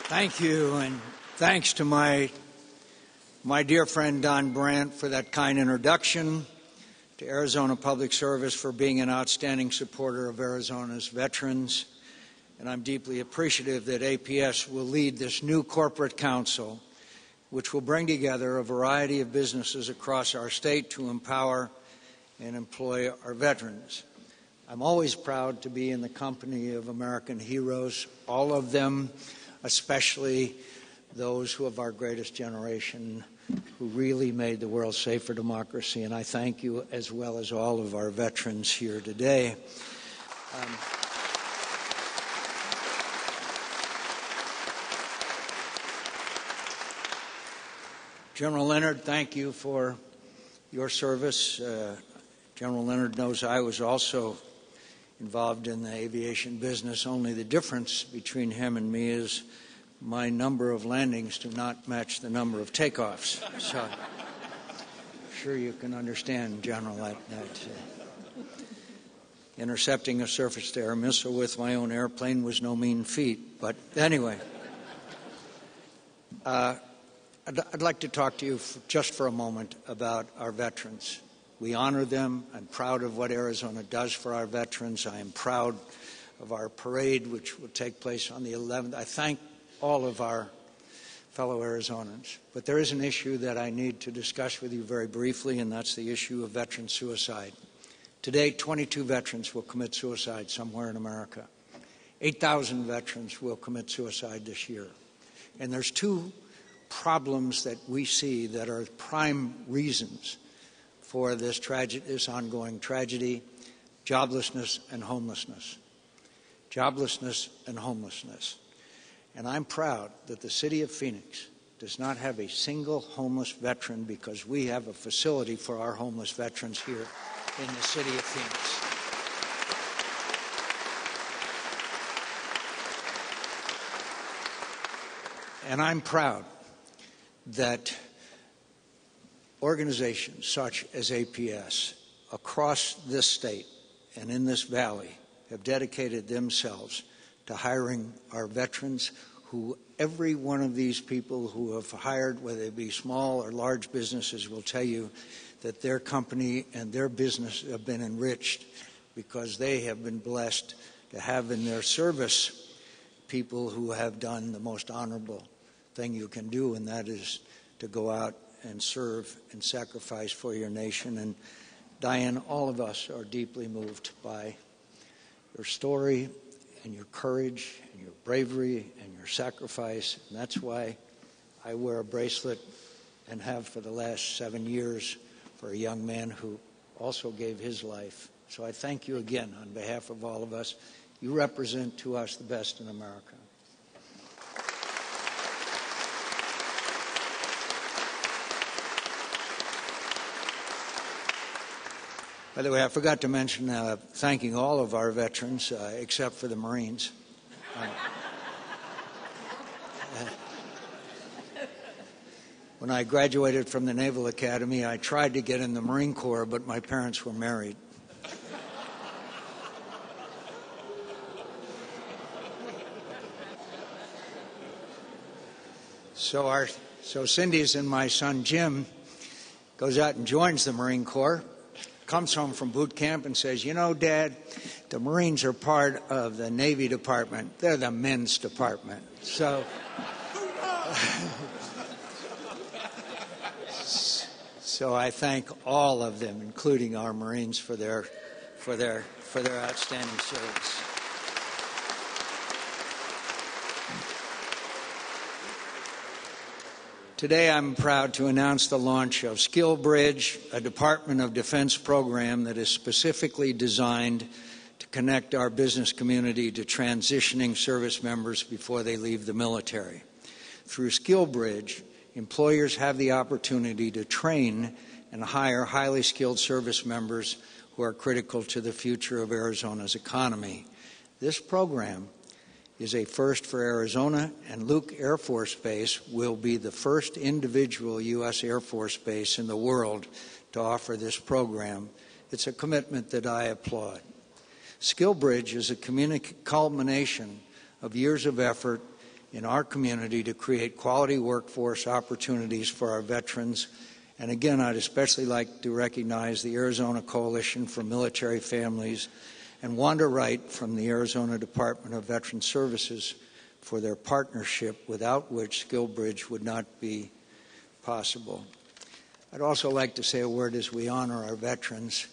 Thank you, and thanks to my dear friend Don Brandt for that kind introduction, to Arizona Public Service for being an outstanding supporter of Arizona's veterans, and I'm deeply appreciative that APS will lead this new corporate council, which will bring together a variety of businesses across our state to empower and employ our veterans. I'm always proud to be in the company of American heroes, all of them, especially those who of our greatest generation who really made the world safe for democracy. And I thank you as well as all of our veterans here today. General Leonard, thank you for your service. General Leonard knows I was also involved in the aviation business. Only the difference between him and me is my number of landings do not match the number of takeoffs. So I'm sure you can understand, General, that intercepting a surface-to-air missile with my own airplane was no mean feat. But anyway, I'd like to talk to you just for a moment about our veterans. We honor them. I'm proud of what Arizona does for our veterans. I am proud of our parade, which will take place on the 11th. I thank all of our fellow Arizonans. But there is an issue that I need to discuss with you very briefly, and that's the issue of veteran suicide. Today, 22 veterans will commit suicide somewhere in America. 8,000 veterans will commit suicide this year. And there's two problems that we see that are prime reasons for this ongoing tragedy: joblessness and homelessness. Joblessness and homelessness. And I'm proud that the city of Phoenix does not have a single homeless veteran, because we have a facility for our homeless veterans here in the city of Phoenix. And I'm proud that organizations such as APS across this state and in this valley have dedicated themselves to hiring our veterans, who every one of these people who have hired, whether they be small or large businesses, will tell you that their company and their business have been enriched because they have been blessed to have in their service people who have done the most honorable thing you can do, and that is to go out and serve and sacrifice for your nation. And Diane, all of us are deeply moved by your story and your courage and your bravery and your sacrifice. And that's why I wear a bracelet and have for the last 7 years for a young man who also gave his life. So I thank you again on behalf of all of us. You represent to us the best in America. By the way, I forgot to mention thanking all of our veterans, except for the Marines. When I graduated from the Naval Academy, I tried to get in the Marine Corps, but my parents were married. So Cindy's and my son Jim goes out and joins the Marine Corps, comes home from boot camp and says, "You know, Dad, the Marines are part of the Navy Department. They're the men's department." So I thank all of them, including our Marines, for their outstanding service. Today I'm proud to announce the launch of SkillBridge, a Department of Defense program that is specifically designed to connect our business community to transitioning service members before they leave the military. Through SkillBridge, employers have the opportunity to train and hire highly skilled service members who are critical to the future of Arizona's economy. This program is a first for Arizona, and Luke Air Force Base will be the first individual U.S. Air Force base in the world to offer this program. It's a commitment that I applaud. SkillBridge is a culmination of years of effort in our community to create quality workforce opportunities for our veterans. And again, I'd especially like to recognize the Arizona Coalition for Military Families and Wanda Wright from the Arizona Department of Veteran Services for their partnership, without which SkillBridge would not be possible. I'd also like to say a word as we honor our veterans.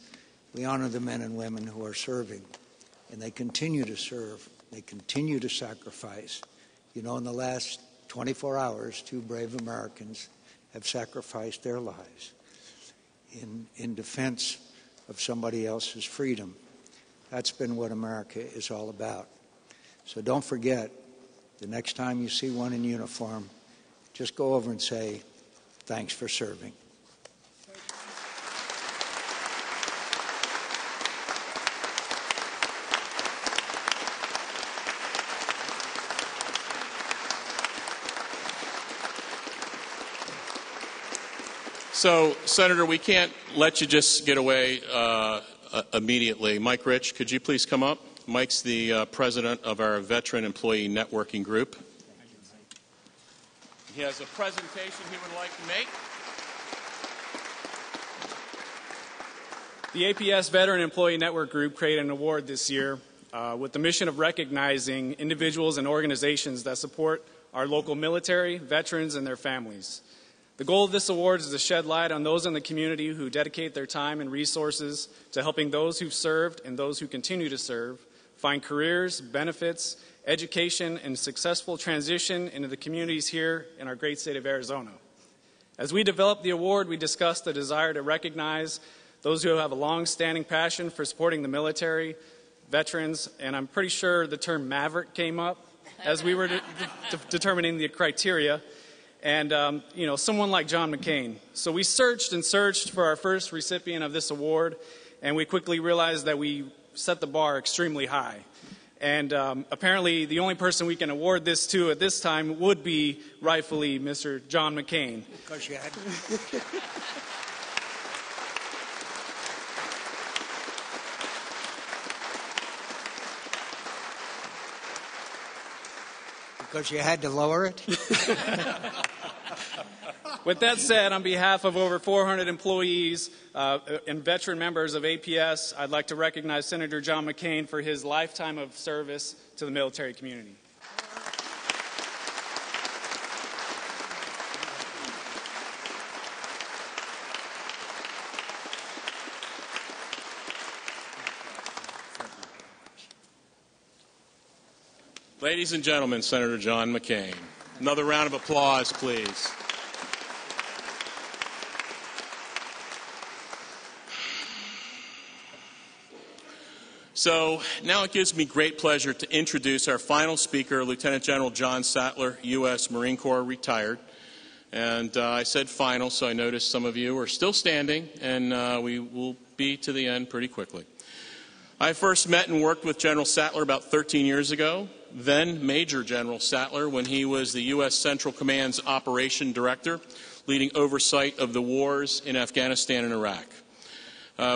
We honor the men and women who are serving, and they continue to serve. They continue to sacrifice. You know, in the last 24 hours, 2 brave Americans have sacrificed their lives in defense of somebody else's freedom. That's been what America is all about. So don't forget, the next time you see one in uniform, just go over and say, "Thanks for serving." So, Senator, we can't let you just get away immediately. Mike Rich, could you please come up? Mike's the president of our Veteran Employee Networking Group. He has a presentation he would like to make. The APS Veteran Employee Network Group created an award this year with the mission of recognizing individuals and organizations that support our local military, veterans, and their families. The goal of this award is to shed light on those in the community who dedicate their time and resources to helping those who've served and those who continue to serve find careers, benefits, education, and successful transition into the communities here in our great state of Arizona. As we developed the award, we discussed the desire to recognize those who have a long-standing passion for supporting the military, veterans, and I'm pretty sure the term maverick came up as we were determining the criteria. And, someone like John McCain. So we searched and searched for our first recipient of this award, and we quickly realized that we set the bar extremely high. And apparently the only person we can award this to at this time would be rightfully Mr. John McCain. Because you had because you had to lower it? With that said, on behalf of over 400 employees and veteran members of APS, I'd like to recognize Senator John McCain for his lifetime of service to the military community. Ladies and gentlemen, Senator John McCain. Another round of applause, please. So now it gives me great pleasure to introduce our final speaker, Lieutenant General John Sattler, U.S. Marine Corps retired. And I said final, so I noticed some of you are still standing, and we will be to the end pretty quickly. I first met and worked with General Sattler about 13 years ago, then Major General Sattler when he was the U.S. Central Command's Operation Director, leading oversight of the wars in Afghanistan and Iraq.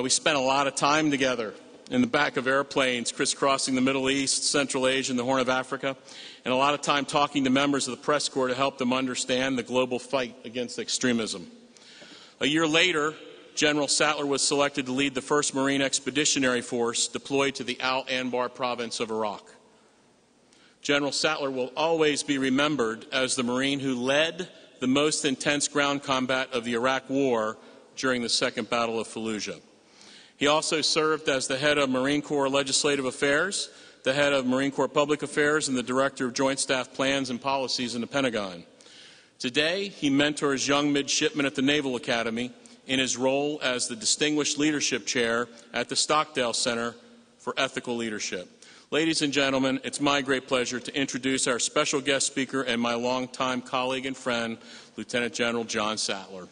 We spent a lot of time together in the back of airplanes crisscrossing the Middle East, Central Asia, and the Horn of Africa, and a lot of time talking to members of the press corps to help them understand the global fight against extremism. A year later, General Sattler was selected to lead the 1st Marine Expeditionary Force deployed to the Al-Anbar province of Iraq. General Sattler will always be remembered as the Marine who led the most intense ground combat of the Iraq War during the Second Battle of Fallujah. He also served as the head of Marine Corps Legislative Affairs, the head of Marine Corps Public Affairs, and the director of Joint Staff Plans and Policies in the Pentagon. Today, he mentors young midshipmen at the Naval Academy in his role as the Distinguished Leadership Chair at the Stockdale Center for Ethical Leadership. Ladies and gentlemen, it's my great pleasure to introduce our special guest speaker and my longtime colleague and friend, Lieutenant General John Sattler.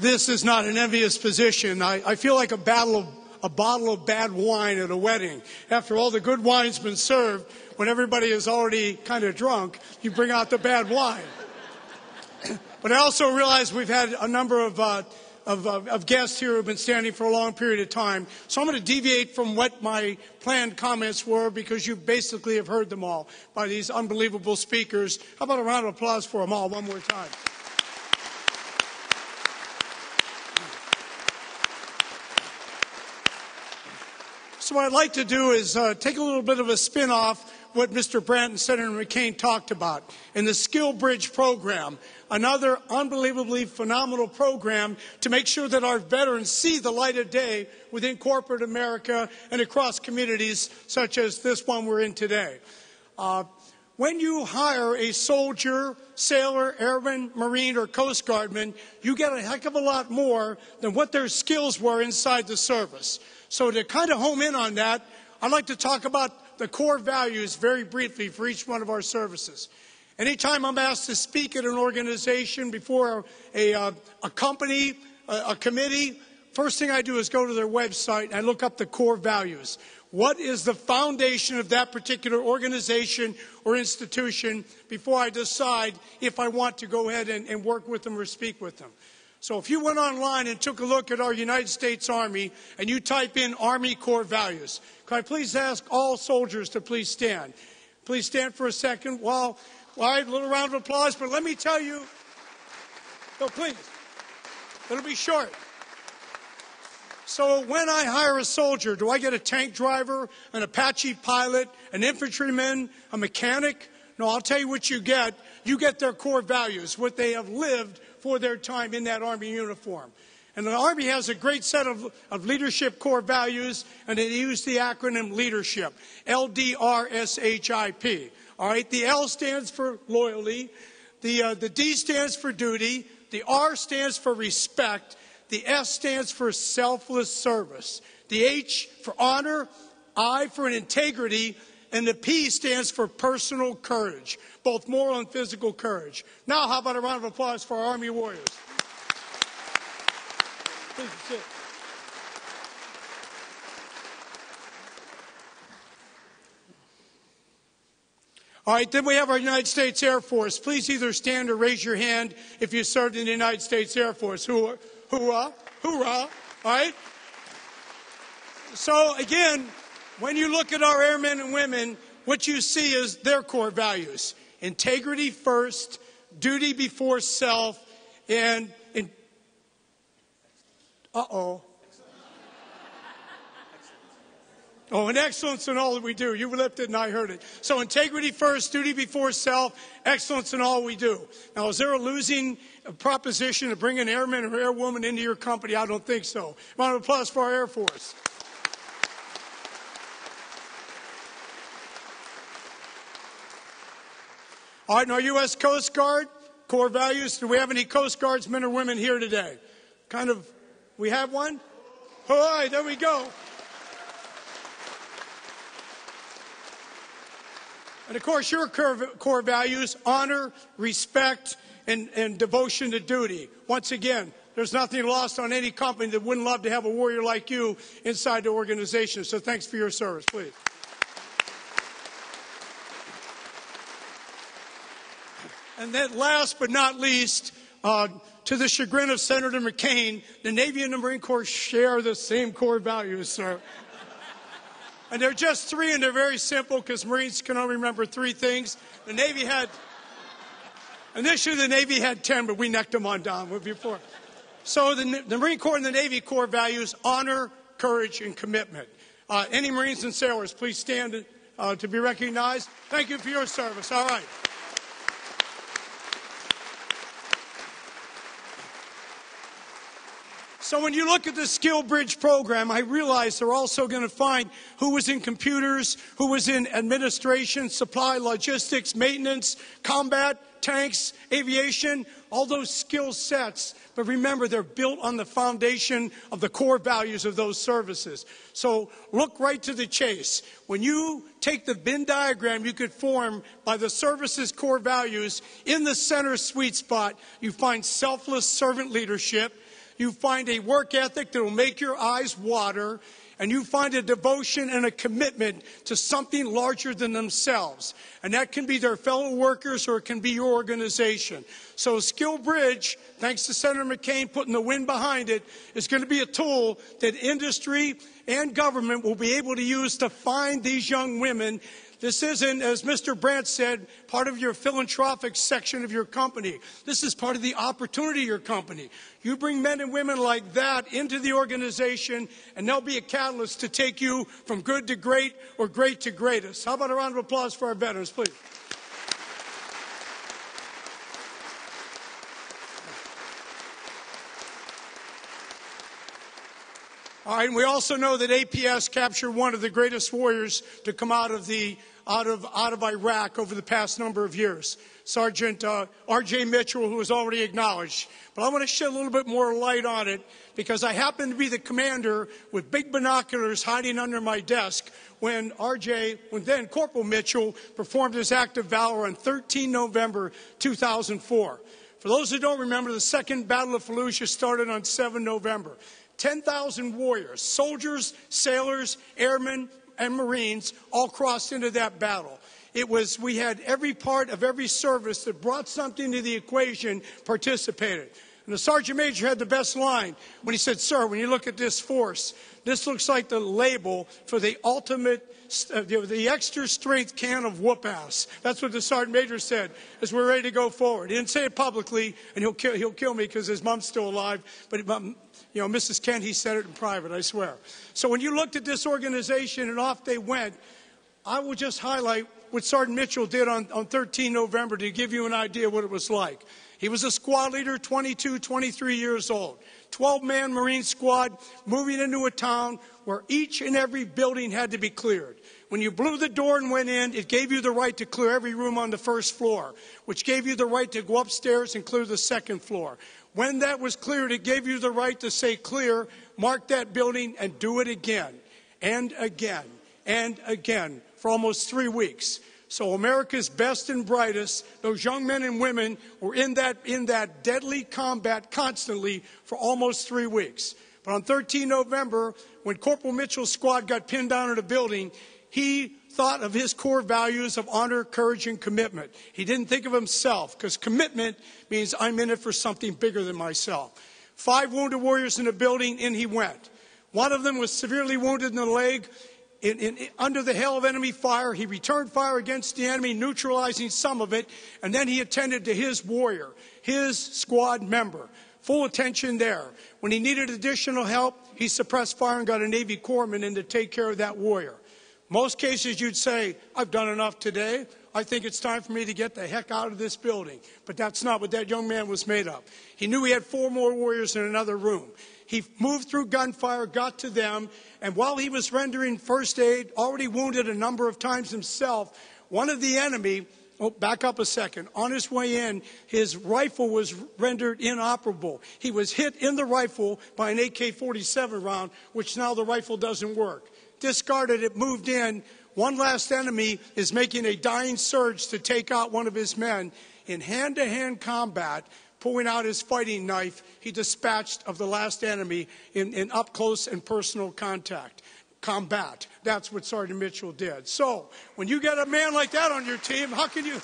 this is not an envious position. I feel like a bottle of bad wine at a wedding. After all the good wine's been served, when everybody is already kind of drunk, you bring out the bad wine. But I also realize we've had a number of guests here who have been standing for a long period of time. So I'm going to deviate from what my planned comments were because you basically have heard them all by these unbelievable speakers. How about a round of applause for them all one more time? So what I'd like to do is take a little bit of a spin off what Mr. Brandt and Senator McCain talked about in the Skill Bridge program, another unbelievably phenomenal program to make sure that our veterans see the light of day within corporate America and across communities such as this one we're in today. When you hire a soldier, sailor, airman, Marine, or Coast Guardman, you get a heck of a lot more than what their skills were inside the service. So to kind of home in on that, I'd like to talk about the core values very briefly for each one of our services. Anytime I'm asked to speak at an organization before a company, a committee, first thing I do is go to their website and I look up the core values. What is the foundation of that particular organization or institution before I decide if I want to go ahead and work with them or speak with them? So if you went online and took a look at our United States Army and you type in Army core values, could I please ask all soldiers to please stand? Please stand for a second. Well, a little round of applause, but let me tell you, no, please, it'll be short. So when I hire a soldier, do I get a tank driver, an Apache pilot, an infantryman, a mechanic? No, I'll tell you what you get. You get their core values, what they have lived for their time in that Army uniform. And the Army has a great set of leadership core values, and they use the acronym LEADERSHIP, LDRSHIP. All right, the L stands for loyalty, the D stands for duty, the R stands for respect, the S stands for selfless service, the H for honor, I for an integrity, and the P stands for personal courage, both moral and physical courage. Now, how about a round of applause for our Army warriors? Please sit. All right, then we have our United States Air Force. Please either stand or raise your hand if you served in the United States Air Force. Hoorah, hoorah, hoorah. All right? So, again, when you look at our airmen and women, what you see is their core values. Integrity first, duty before self, and and excellence in all that we do. You lifted and I heard it. So integrity first, duty before self, excellence in all we do. Now, is there a losing proposition to bring an airman or airwoman into your company? I don't think so. Round of applause for our Air Force. All right, in our U.S. Coast Guard, core values, do we have any Coast Guardsmen or women here today? We have one? All right, there we go. And of course, your core values, honor, respect, and devotion to duty. Once again, there's nothing lost on any company that wouldn't love to have a warrior like you inside the organization. So thanks for your service, please. And then last but not least, to the chagrin of Senator McCain, the Navy and the Marine Corps share the same core values, sir. And they're just three, and they're very simple because Marines can only remember three things. Initially the Navy had 10, but we necked them on down before. So the Marine Corps and the Navy core values, honor, courage, and commitment. Any Marines and sailors, please stand to be recognized. Thank you for your service. All right. So when you look at the Skill Bridge program, I realize they're also going to find who was in computers, who was in administration, supply, logistics, maintenance, combat, tanks, aviation, all those skill sets. But remember, they're built on the foundation of the core values of those services. So look right to the chase. When you take the Venn diagram you could form by the services core values, in the center sweet spot, you find selfless servant leadership. You find a work ethic that will make your eyes water. And you find a devotion and a commitment to something larger than themselves. And that can be their fellow workers or it can be your organization. So Skill Bridge, thanks to Senator McCain putting the wind behind it, is going to be a tool that industry and government will be able to use to find these young women. This isn't, as Mr. Brandt said, part of your philanthropic section of your company. This is part of the opportunity of your company. You bring men and women like that into the organization, and they'll be a catalyst to take you from good to great or great to greatest. How about a round of applause for our veterans, please? All right, and we also know that APS captured one of the greatest warriors to come out of Iraq over the past number of years, Sergeant R.J. Mitchell, who was already acknowledged. But I want to shed a little bit more light on it because I happened to be the commander with big binoculars hiding under my desk when then Corporal Mitchell performed his act of valor on 13 November 2004. For those who don't remember, the Second Battle of Fallujah started on 7 November. 10,000 warriors, soldiers, sailors, airmen, and Marines all crossed into that battle. We had every part of every service that brought something to the equation participated. And the Sergeant Major had the best line when he said, "Sir, when you look at this force, this looks like the label for the ultimate, the extra strength can of whoop ass." That's what the Sergeant Major said as we're ready to go forward. He didn't say it publicly, and he'll kill me because his mom's still alive. But Mrs. Kent, he said it in private, I swear. So when you looked at this organization and off they went, I will just highlight what Sergeant Mitchell did on 13 November to give you an idea what it was like. He was a squad leader, 22, 23 years old. 12-man Marine squad moving into a town where each and every building had to be cleared. When you blew the door and went in, it gave you the right to clear every room on the first floor, which gave you the right to go upstairs and clear the second floor. When that was cleared, it gave you the right to say clear, mark that building, and do it again, and again, and again, for almost 3 weeks. So America's best and brightest, those young men and women, were in that deadly combat constantly for almost 3 weeks. But on 13 November, when Corporal Mitchell's squad got pinned down in a building, he thought of his core values of honor, courage, and commitment. He didn't think of himself, because commitment means I'm in it for something bigger than myself. 5 wounded warriors in the building, in he went. One of them was severely wounded in the leg. Under the hail of enemy fire, he returned fire against the enemy, neutralizing some of it, and then he attended to his warrior, his squad member. Full attention there. When he needed additional help, he suppressed fire and got a Navy corpsman in to take care of that warrior. Most cases you'd say, I've done enough today. I think it's time for me to get the heck out of this building. But that's not what that young man was made of. He knew he had 4 more warriors in another room. He moved through gunfire, got to them, and while he was rendering first aid, already wounded a number of times himself, one of the enemy, back up a second, on his way in, his rifle was rendered inoperable. He was hit in the rifle by an AK-47 round, which now the rifle doesn't work. Discarded it, moved in. One last enemy is making a dying surge to take out one of his men. In hand-to-hand combat, pulling out his fighting knife, he dispatched of the last enemy in up-close and personal combat. That's what Sergeant Mitchell did. So, when you get a man like that on your team, how can you...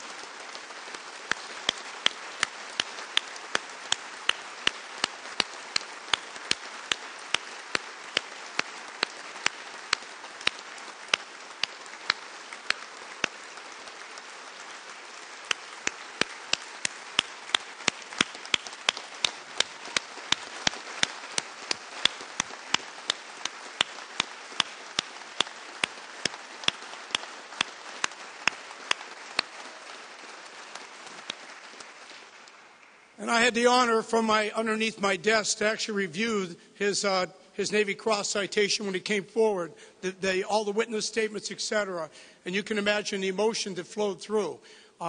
And I had the honor from underneath my desk to actually review his Navy Cross citation when he came forward, all the witness statements, etc. And you can imagine the emotion that flowed through.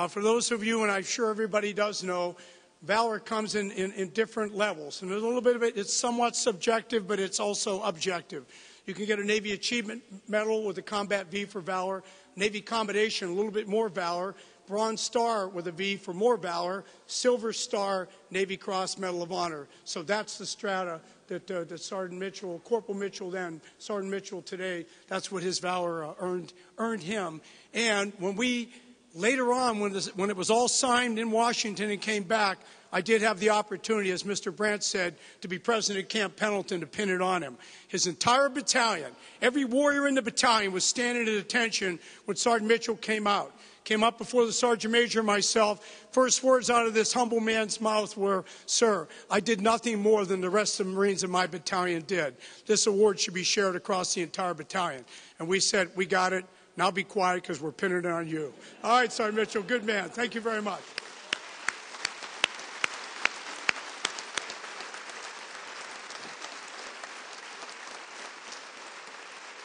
For those of you, and I'm sure everybody does know, valor comes in different levels. And there's a little bit of it, it's somewhat subjective, but it's also objective. You can get a Navy Achievement Medal with a Combat V for valor, Navy Commendation, a little bit more valor, Bronze Star with a V for more valor, Silver Star, Navy Cross Medal of Honor. So that's the strata that Sergeant Mitchell, Corporal Mitchell then, Sergeant Mitchell today, that's what his valor earned him. And when we, later on, when it was all signed in Washington and came back, I did have the opportunity, as Mr. Brandt said, to be present at Camp Pendleton to pin it on him. His entire battalion, every warrior in the battalion was standing at attention when Sergeant Mitchell came out. Came up before the Sergeant Major and myself. First words out of this humble man's mouth were, "Sir, I did nothing more than the rest of the Marines in my battalion did. This award should be shared across the entire battalion." And we said, "We got it. Now be quiet because we're pinning it on you." All right, Sergeant Mitchell, good man. Thank you very much.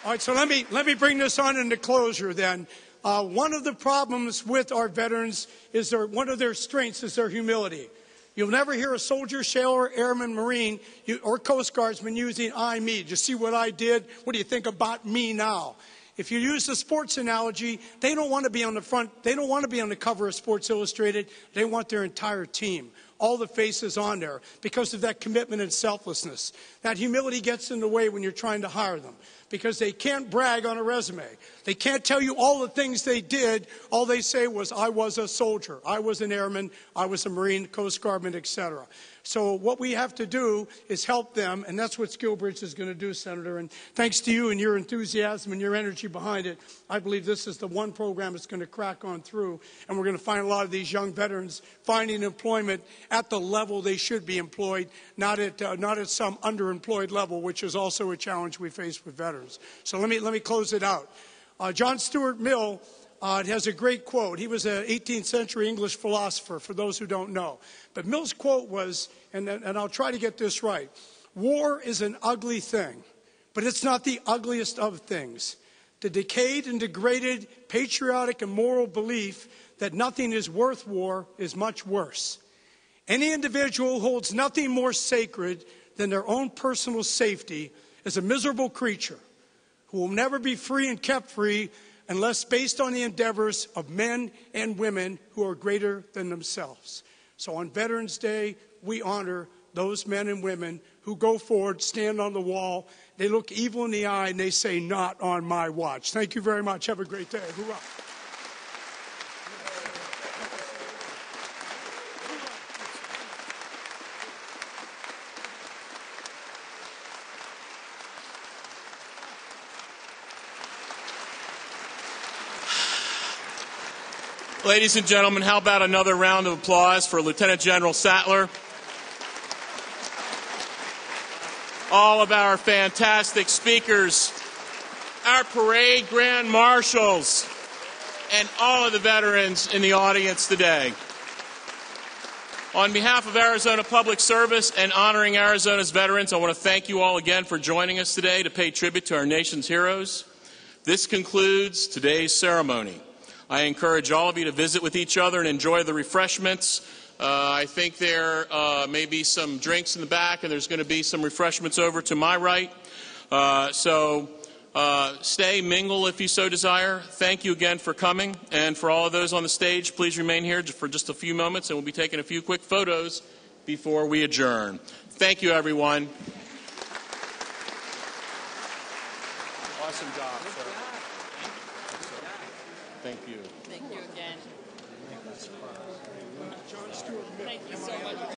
All right, so let me bring this on into closure then. One of the problems with our veterans is one of their strengths is their humility. You'll never hear a soldier, sailor, airman, Marine, or Coast Guardsman using "I, me." Did you see what I did? What do you think about me now? If you use the sports analogy, they don't want to be on the front. They don't want to be on the cover of Sports Illustrated. They want their entire team, all the faces on there, because of that commitment and selflessness. That humility gets in the way when you're trying to hire them, because they can't brag on a resume. They can't tell you all the things they did. All they say was, "I was a soldier, I was an airman, I was a Marine, Coast Guardman, etc." So what we have to do is help them, and that's what SkillBridge is going to do, Senator. And thanks to you and your enthusiasm and your energy behind it, I believe this is the one program that's going to crack on through, and we're going to find a lot of these young veterans finding employment at the level they should be employed, not at some underemployed level, which is also a challenge we face with veterans. So let me close it out. John Stuart Mill has a great quote. He was an 18th century English philosopher, for those who don't know. But Mill's quote was, and I'll try to get this right, "War is an ugly thing, but it's not the ugliest of things. The decayed and degraded patriotic and moral belief that nothing is worth war is much worse. Any individual who holds nothing more sacred than their own personal safety is a miserable creature who will never be free and kept free unless based on the endeavors of men and women who are greater than themselves." So on Veterans Day, we honor those men and women who go forward, stand on the wall, they look evil in the eye, and they say, "Not on my watch." Thank you very much. Have a great day. Hoorah. Ladies and gentlemen, how about another round of applause for Lieutenant General Sattler? All of our fantastic speakers, our parade grand marshals, and all of the veterans in the audience today. On behalf of Arizona Public Service and honoring Arizona's veterans, I want to thank you all again for joining us today to pay tribute to our nation's heroes. This concludes today's ceremony. I encourage all of you to visit with each other and enjoy the refreshments. I think there may be some drinks in the back, and there's going to be some refreshments over to my right. So stay, mingle if you so desire. Thank you again for coming. And for all of those on the stage, please remain here for just a few moments, and we'll be taking a few quick photos before we adjourn. Thank you, everyone. Awesome job, sir. Thank you. Thank you again. Thank you so much.